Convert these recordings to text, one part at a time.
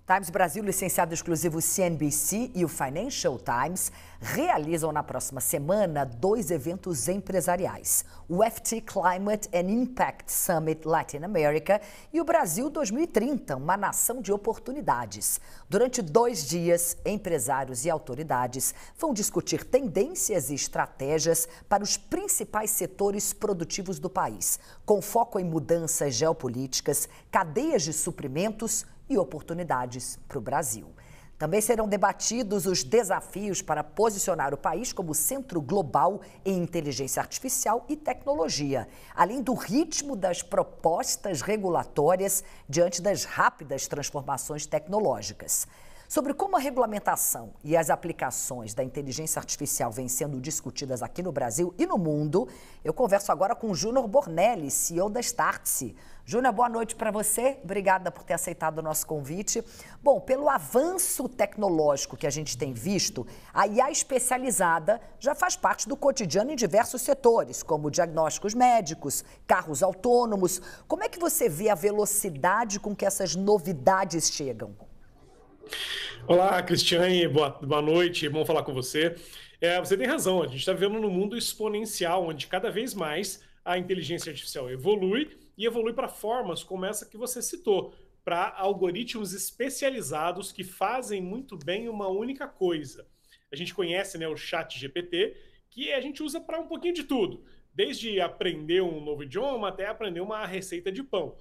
Times Brasil, licenciado exclusivo CNBC e o Financial Times realizam na próxima semana 2 eventos empresariais. O FT Climate and Impact Summit Latin America e o Brasil 2030, uma nação de oportunidades. Durante 2 dias, empresários e autoridades vão discutir tendências e estratégias para os principais setores produtivos do país, com foco em mudanças geopolíticas, cadeias de suprimentos e oportunidades para o Brasil. Também serão debatidos os desafios para posicionar o país como centro global em inteligência artificial e tecnologia, além do ritmo das propostas regulatórias diante das rápidas transformações tecnológicas. Sobre como a regulamentação e as aplicações da inteligência artificial vêm sendo discutidas aqui no Brasil e no mundo, eu converso agora com o Júnior Bornelli, CEO da Startse. Júnior, boa noite para você. Obrigada por ter aceitado o nosso convite. Bom, pelo avanço tecnológico que a gente tem visto, a IA especializada já faz parte do cotidiano em diversos setores, como diagnósticos médicos, carros autônomos. Como é que você vê a velocidade com que essas novidades chegam? Olá, Cristiane, boa noite, bom falar com você. Você tem razão, a gente está vivendo num mundo exponencial, onde cada vez mais a inteligência artificial evolui e evolui para formas como essa que você citou, para algoritmos especializados que fazem muito bem uma única coisa. A gente conhece, né, o ChatGPT, que a gente usa para um pouquinho de tudo, desde aprender um novo idioma até aprender uma receita de pão. O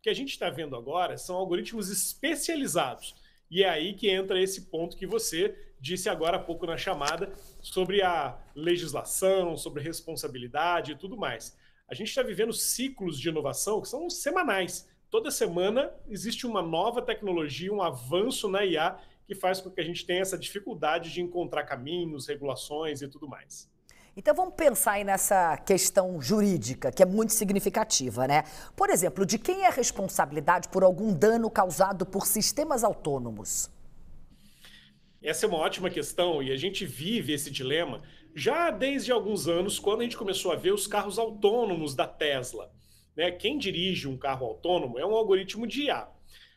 que a gente está vendo agora são algoritmos especializados. E é aí que entra esse ponto que você disse agora há pouco na chamada sobre a legislação, sobre responsabilidade e tudo mais. A gente está vivendo ciclos de inovação que são semanais. Toda semana existe uma nova tecnologia, um avanço na IA que faz com que a gente tenha essa dificuldade de encontrar caminhos, regulações e tudo mais. Então vamos pensar aí nessa questão jurídica, que é muito significativa, né? Por exemplo, de quem é a responsabilidade por algum dano causado por sistemas autônomos? Essa é uma ótima questão e a gente vive esse dilema já desde alguns anos, quando a gente começou a ver os carros autônomos da Tesla, né? Quem dirige um carro autônomo é um algoritmo de IA.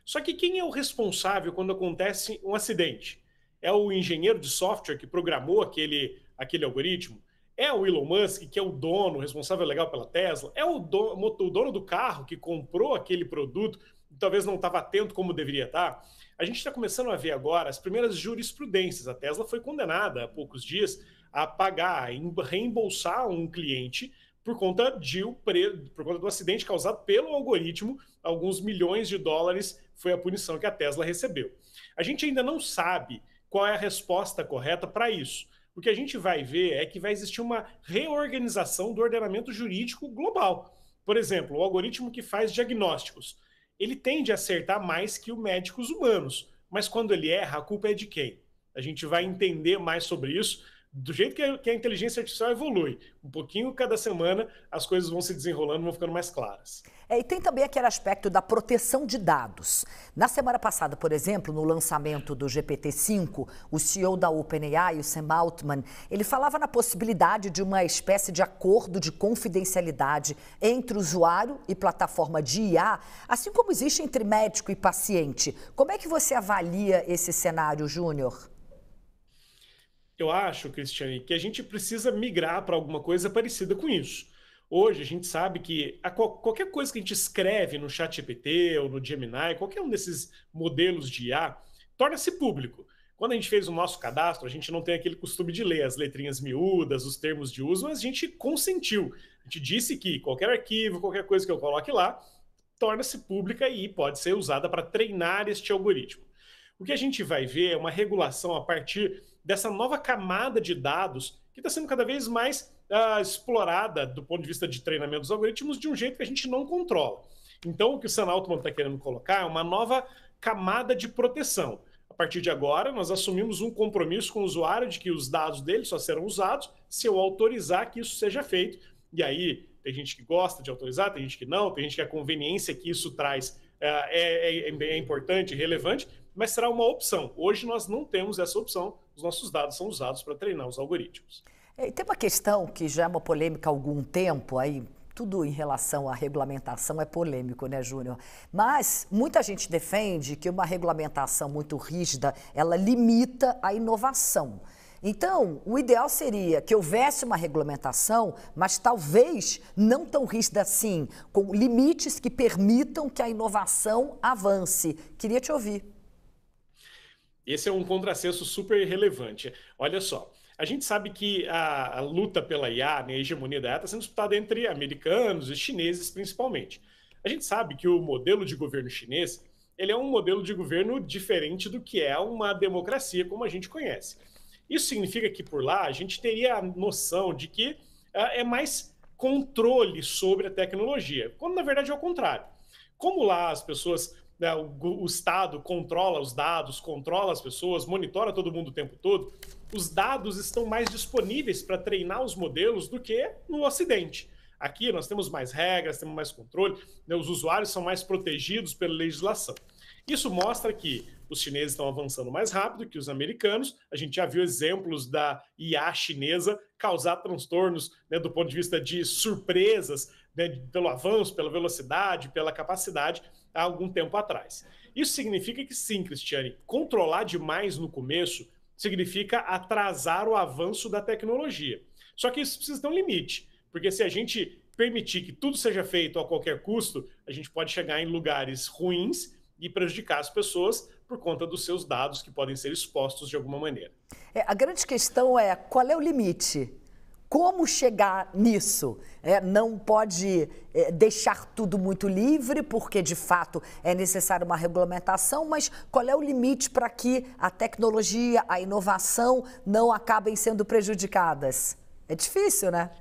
Só que quem é o responsável quando acontece um acidente? É o engenheiro de software que programou aquele algoritmo? É o Elon Musk, que é o dono, responsável legal pela Tesla? É o dono do carro que comprou aquele produto e talvez não estava atento como deveria estar? A gente está começando a ver agora as primeiras jurisprudências. A Tesla foi condenada há poucos dias a pagar, a reembolsar um cliente por conta do acidente causado pelo algoritmo. Alguns milhões de dólares foi a punição que a Tesla recebeu. A gente ainda não sabe qual é a resposta correta para isso. O que a gente vai ver é que vai existir uma reorganização do ordenamento jurídico global. Por exemplo, o algoritmo que faz diagnósticos, ele tende a acertar mais que os médicos humanos, mas quando ele erra, a culpa é de quem? A gente vai entender mais sobre isso do jeito que a inteligência artificial evolui. Um pouquinho cada semana as coisas vão se desenrolando, vão ficando mais claras. E tem também aquele aspecto da proteção de dados. Na semana passada, por exemplo, no lançamento do GPT-5, o CEO da OpenAI, o Sam Altman, ele falava na possibilidade de uma espécie de acordo de confidencialidade entre usuário e plataforma de IA, assim como existe entre médico e paciente. Como é que você avalia esse cenário, Júnior? Eu acho, Cristiane, que a gente precisa migrar para alguma coisa parecida com isso. Hoje a gente sabe que qualquer coisa que a gente escreve no ChatGPT ou no Gemini, qualquer um desses modelos de IA, torna-se público. Quando a gente fez o nosso cadastro, a gente não tem aquele costume de ler as letrinhas miúdas, os termos de uso, mas a gente consentiu. A gente disse que qualquer arquivo, qualquer coisa que eu coloque lá, torna-se pública e pode ser usada para treinar este algoritmo. O que a gente vai ver é uma regulação a partir dessa nova camada de dados que está sendo cada vez mais explorada do ponto de vista de treinamento dos algoritmos de um jeito que a gente não controla. Então, o que o Sam Altman está querendo colocar é uma nova camada de proteção. A partir de agora, nós assumimos um compromisso com o usuário de que os dados dele só serão usados se eu autorizar que isso seja feito. E aí, tem gente que gosta de autorizar, tem gente que não, tem gente que a conveniência que isso traz é importante, relevante, mas será uma opção. Hoje nós não temos essa opção, os nossos dados são usados para treinar os algoritmos. Tem uma questão que já é uma polêmica há algum tempo, aí Tudo em relação à regulamentação é polêmico, né, Júnior? Mas muita gente defende que uma regulamentação muito rígida, ela limita a inovação. Então, o ideal seria que houvesse uma regulamentação, mas talvez não tão rígida assim, com limites que permitam que a inovação avance. Queria te ouvir. Esse é um contrassenso super relevante. Olha só, a gente sabe que a luta pela IA, né, a hegemonia da IA, está sendo disputada entre americanos e chineses principalmente. A gente sabe que o modelo de governo chinês, ele é um modelo de governo diferente do que é uma democracia como a gente conhece. Isso significa que por lá a gente teria a noção de que é mais controle sobre a tecnologia, quando na verdade é o contrário. Como lá as pessoas, né, o Estado controla os dados, controla as pessoas, monitora todo mundo o tempo todo, os dados estão mais disponíveis para treinar os modelos do que no Ocidente. Aqui nós temos mais regras, temos mais controle, né, os usuários são mais protegidos pela legislação. Isso mostra que os chineses estão avançando mais rápido que os americanos. A gente já viu exemplos da IA chinesa causar transtornos, né, do ponto de vista de surpresas, né, pelo avanço, pela velocidade, pela capacidade, há algum tempo atrás. Isso significa que sim, Cristiane, controlar demais no começo significa atrasar o avanço da tecnologia. Só que isso precisa ter um limite, porque se a gente permitir que tudo seja feito a qualquer custo, a gente pode chegar em lugares ruins e prejudicar as pessoas por conta dos seus dados que podem ser expostos de alguma maneira. A grande questão é qual é o limite? Como chegar nisso? Não pode deixar tudo muito livre, porque de fato é necessária uma regulamentação, mas qual é o limite para que a tecnologia, a inovação não acabem sendo prejudicadas? É difícil, né?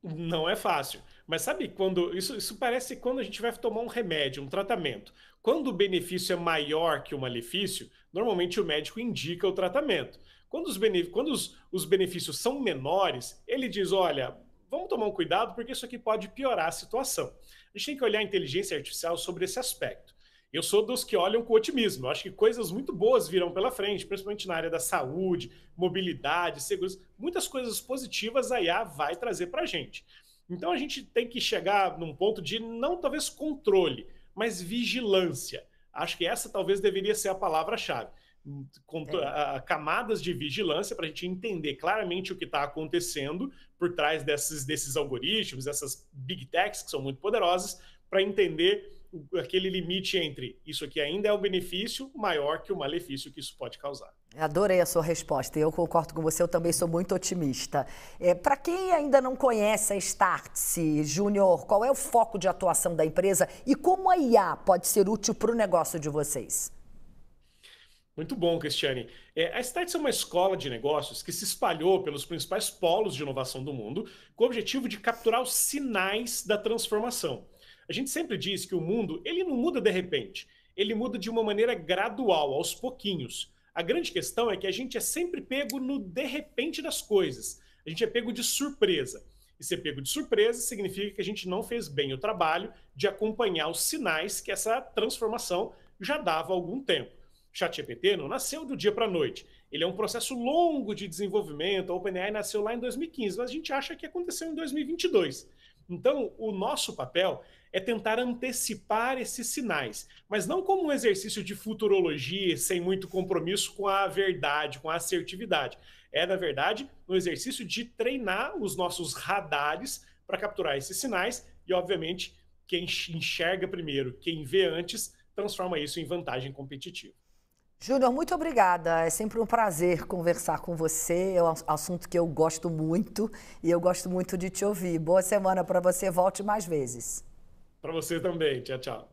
Não é fácil. Mas sabe quando. Isso parece quando a gente vai tomar um remédio, um tratamento. Quando o benefício é maior que o malefício, normalmente o médico indica o tratamento. Quando os benefícios são menores, ele diz: olha, vamos tomar um cuidado porque isso aqui pode piorar a situação. A gente tem que olhar a inteligência artificial sobre esse aspecto. Eu sou dos que olham com otimismo. Eu acho que coisas muito boas virão pela frente, principalmente na área da saúde, mobilidade, segurança. Muitas coisas positivas a IA vai trazer para a gente. Então a gente tem que chegar num ponto de não talvez controle, mas vigilância. Acho que essa talvez deveria ser a palavra-chave. Camadas de vigilância para a gente entender claramente o que está acontecendo por trás desses algoritmos, dessas big techs que são muito poderosas, para entender aquele limite entre isso aqui ainda é um benefício maior que o malefício que isso pode causar. Adorei a sua resposta e eu concordo com você, eu também sou muito otimista. Para quem ainda não conhece a Startse, Júnior, qual é o foco de atuação da empresa e como a IA pode ser útil para o negócio de vocês? Muito bom, Cristiane. A Startse é uma escola de negócios que se espalhou pelos principais polos de inovação do mundo com o objetivo de capturar os sinais da transformação. A gente sempre diz que o mundo ele não muda de repente, ele muda de uma maneira gradual, aos pouquinhos. A grande questão é que a gente é sempre pego no de repente das coisas. A gente é pego de surpresa. E ser pego de surpresa significa que a gente não fez bem o trabalho de acompanhar os sinais que essa transformação já dava há algum tempo. O ChatGPT não nasceu do dia para a noite. Ele é um processo longo de desenvolvimento. A OpenAI nasceu lá em 2015, mas a gente acha que aconteceu em 2022. Então, o nosso papel é tentar antecipar esses sinais, mas não como um exercício de futurologia, sem muito compromisso com a verdade, com a assertividade. É, na verdade, um exercício de treinar os nossos radares para capturar esses sinais e, obviamente, quem enxerga primeiro, quem vê antes, transforma isso em vantagem competitiva. Júnior, muito obrigada. É sempre um prazer conversar com você. É um assunto que eu gosto muito e eu gosto muito de te ouvir. Boa semana para você. Volte mais vezes. Para você também. Tchau, tchau.